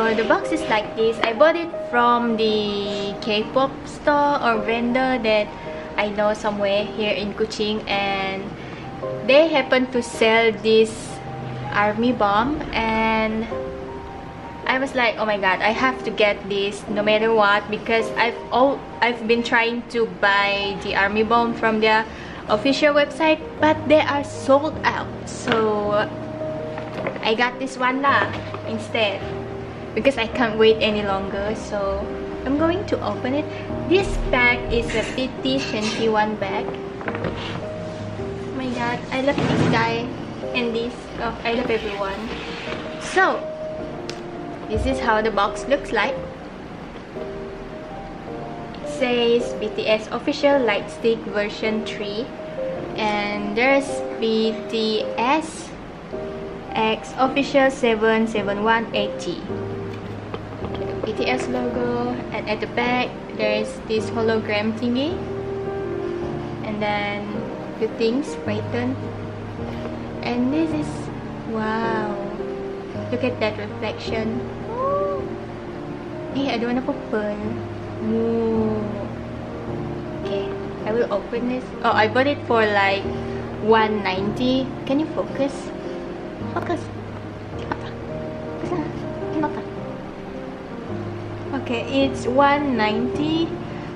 So the box is like this. I bought it from the K-pop store or vendor that I know somewhere here in Kuching, and they happen to sell this army bomb, and I was like, oh my god, I have to get this no matter what, because I've been trying to buy the army bomb from their official website, but they are sold out. So I got this one lah instead, because I can't wait any longer. So I'm going to open it. This bag is a BT21 bag. Oh my god, I love this guy and this. Oh, I love everyone. So this is how the box looks like. It says BTS official light stick version 3, and there's BTS X official 77180. BTS logo, and at the back there's this hologram thingy, and then the things written. And this is, wow, look at that reflection. Hey, I don't want to purple. Ooh. Okay, I will open this. Oh, I bought it for like 190. Can you focus? Focus. Okay, it's 190.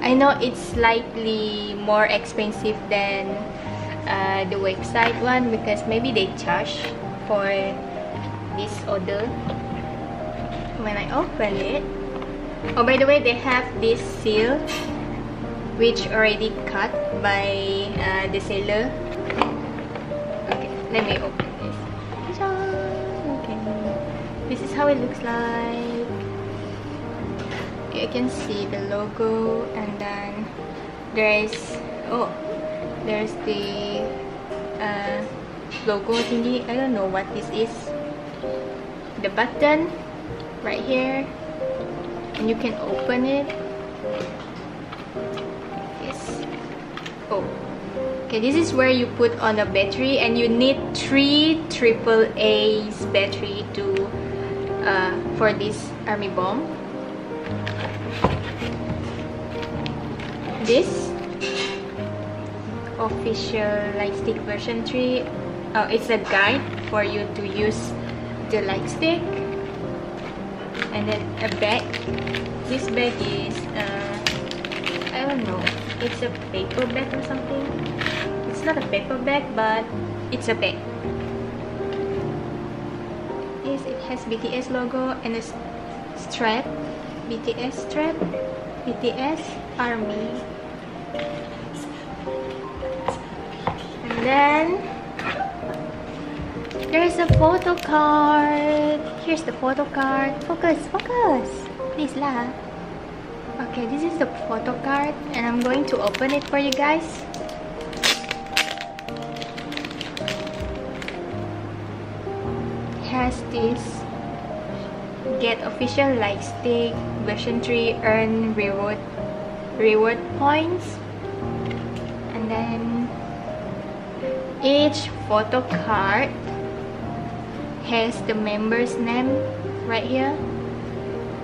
I know it's slightly more expensive than the website one, because maybe they charge for this order. When I open it, oh, by the way, they have this seal which already cut by the seller. Okay, let me open this. Okay, this is how it looks like. You can see the logo, and then there's the logo thingy. I don't know what this is. The button right here, and you can open it. Yes. Oh, okay, this is where you put on a battery, and you need 3 AAA's battery to for this army bomb. This official light stick version 3. Oh, it's a guide for you to use the light stick. And then a bag. This bag is I don't know, it's a paper bag or something. It's not a paper bag, but it's a bag. Yes, it has BTS logo and a strap. BTS strap. BTS Army. And then there's a photo card. Here's the photo card. Focus, focus, please lah. Okay, this is the photo card, and I'm going to open it for you guys. It has this: get official light stick version 3, earn reward points. And then each photo card has the member's name right here.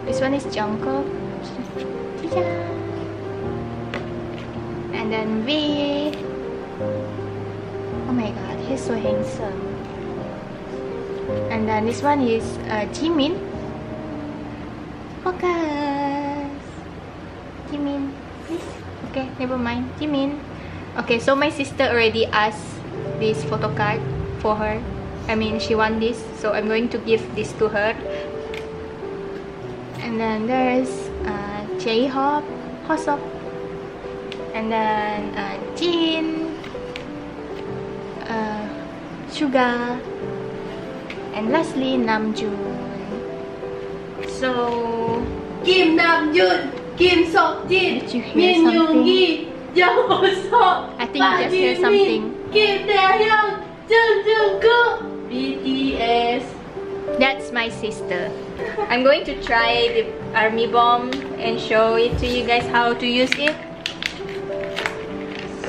This one is Jungkook, and then V. Oh my god, he's so handsome. And then this one is Jimin. Focus, Jimin, please. Okay, never mind, Jimin. Okay, so my sister already asked this photo card for her. I mean, she wants this, so I'm going to give this to her. And then there's J-Hope, Hosop, and then Jin, Suga, and lastly Namjoon. So Kim Namjoon, Kim Seokjin, did you hear something? I think you just heard something. Kim Taehyung, Jungkook, BTS. That's my sister. I'm going to try the army bomb and show it to you guys how to use it.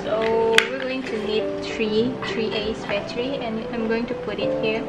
So we're going to need 3 AA's battery, and I'm going to put it here.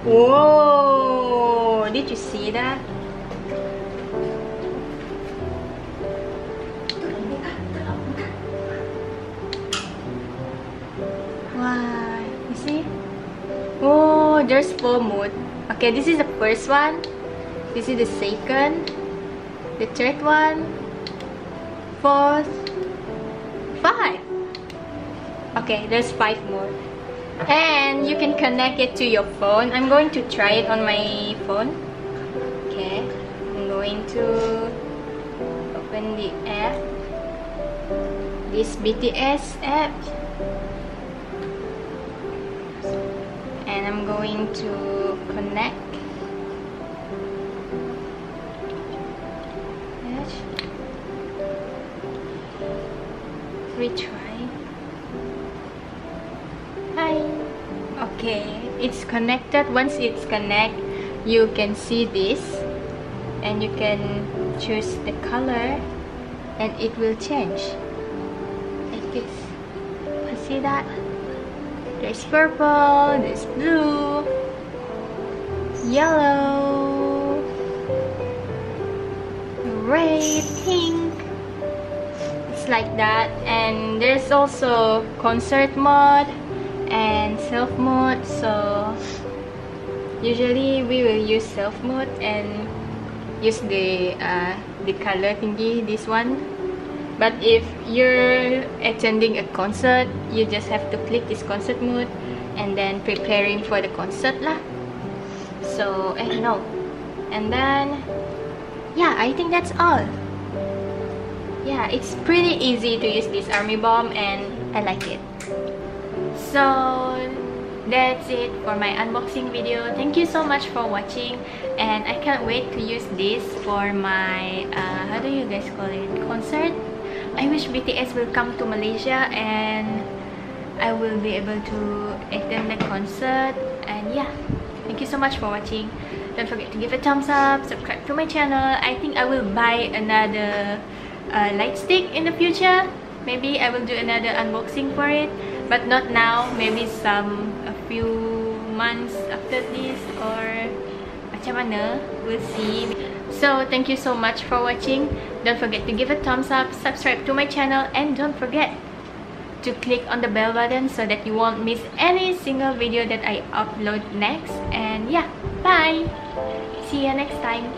Whoa! Did you see that? Wow, you see? Oh, there's 4 mood. Okay, this is the first one. This is the second. The third one. 4th. 5. Okay, there's 5 more. And you can connect it to your phone. I'm going to try it on my phone. Okay, I'm going to open the app. This BTS app. And I'm going to connect. Yes. Retry. Hi. Okay, it's connected. Once it's connected, you can see this, and you can choose the color, and it will change like this. You see that? There's purple, there's blue, yellow, red, pink. It's like that. And there's also concert mode and self mode. So usually we will use self mode and use the color thingy, this one. But if you're attending a concert, you just have to click this concert mode and then preparing for the concert lah. So no. And then yeah, I think that's all. Yeah, it's pretty easy to use this army bomb and I like it. So that's it for my unboxing video. Thank you so much for watching, and I can't wait to use this for my how do you guys call it, concert. I wish BTS will come to Malaysia and I will be able to attend the concert. And yeah, thank you so much for watching. Don't forget to give a thumbs up, subscribe to my channel. I think I will buy another light stick in the future. Maybe I will do another unboxing for it, but not now. Maybe a few months after this, or macam mana, we'll see. So thank you so much for watching. Don't forget to give a thumbs up, subscribe to my channel, and don't forget to click on the bell button so that you won't miss any single video that I upload next. And yeah, bye! See you next time.